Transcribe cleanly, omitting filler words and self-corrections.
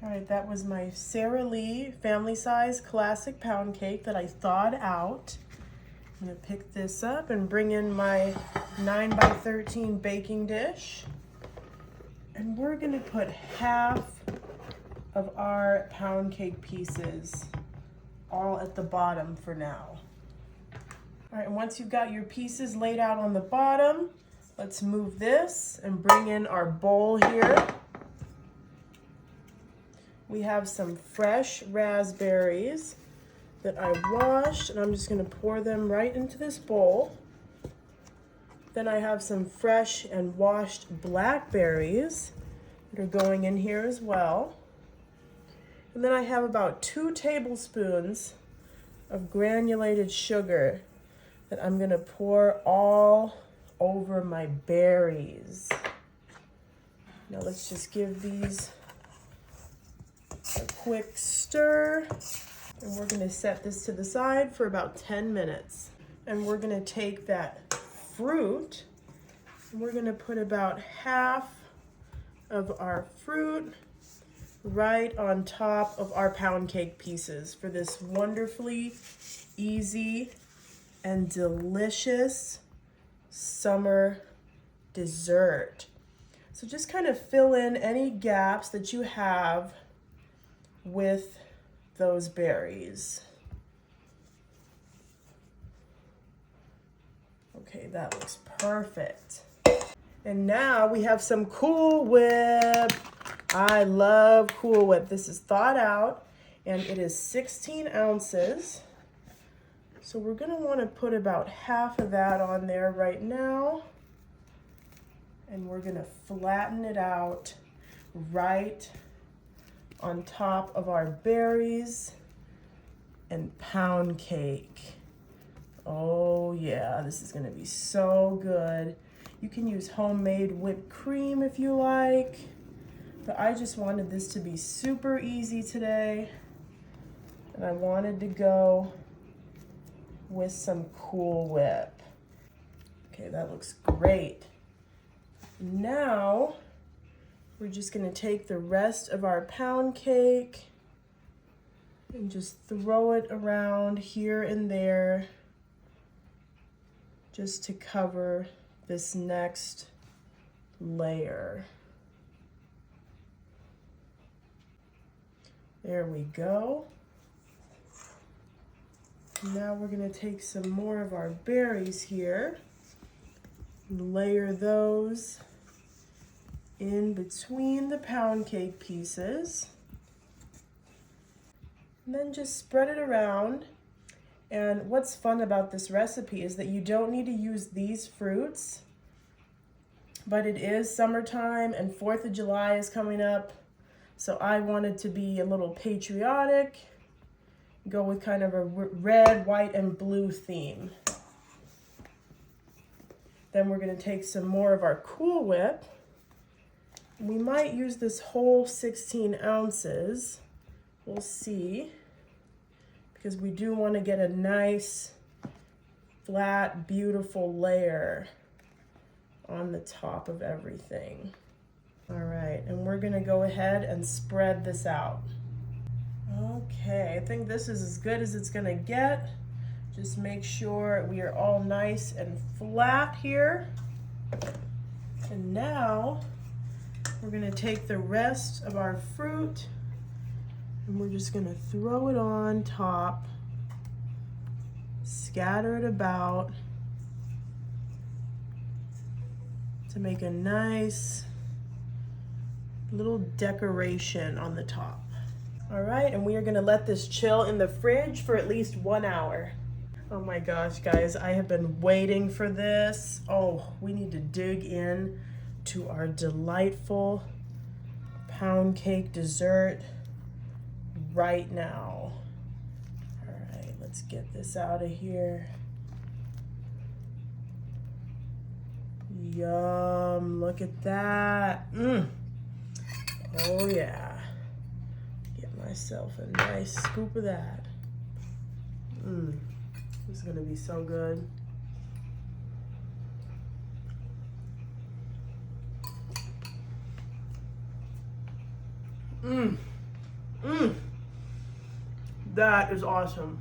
All right, that was my Sara Lee family size classic pound cake that I thawed out. I'm gonna pick this up and bring in my 9x13 baking dish. And we're gonna put half of our pound cake pieces all at the bottom for now. All right, and once you've got your pieces laid out on the bottom, let's move this and bring in our bowl here. We have some fresh raspberries that I washed, and I'm just gonna pour them right into this bowl. Then I have some fresh and washed blackberries that are going in here as well. And then I have about 2 tablespoons of granulated sugar that I'm gonna pour all over my berries. Now let's just give these a quick stir, and we're gonna set this to the side for about 10 minutes. And we're gonna take that fruit, and we're gonna put about half of our fruit right on top of our pound cake pieces for this wonderfully easy and delicious summer dessert. So just kind of fill in any gaps that you have with those berries. Okay, that looks perfect. And now we have some Cool Whip. I love Cool Whip. This is thawed out and it is 16 ounces. So we're gonna wanna put about half of that on there right now. And we're gonna flatten it out right on top of our berries and pound cake. Oh yeah, this is gonna be so good. You can use homemade whipped cream if you like, but I just wanted this to be super easy today, and I wanted to go with some Cool Whip. Okay, that looks great. Now, we're just gonna take the rest of our pound cake and just throw it around here and there just to cover this next layer. There we go. Now we're gonna take some more of our berries here and layer those in between the pound cake pieces. And then just spread it around. And what's fun about this recipe is that you don't need to use these fruits, but it is summertime and 4th of July is coming up. So I wanted to be a little patriotic, go with kind of a red, white, and blue theme. Then we're gonna take some more of our Cool Whip. We might use this whole 16 ounces. We'll see, because we do want to get a nice, flat, beautiful layer on the top of everything. All right, and we're gonna go ahead and spread this out. Okay, I think this is as good as it's gonna get. Just make sure we are all nice and flat here. And now we're gonna take the rest of our fruit and we're just gonna throw it on top, scatter it about to make a nice little decoration on the top. All right, and we are gonna let this chill in the fridge for at least 1 hour. Oh my gosh, guys, I have been waiting for this. Oh, we need to dig in to our delightful pound cake dessert right now. All right, let's get this out of here. Yum, look at that. Oh yeah. Get myself a nice scoop of that. This is gonna be so good. That is awesome.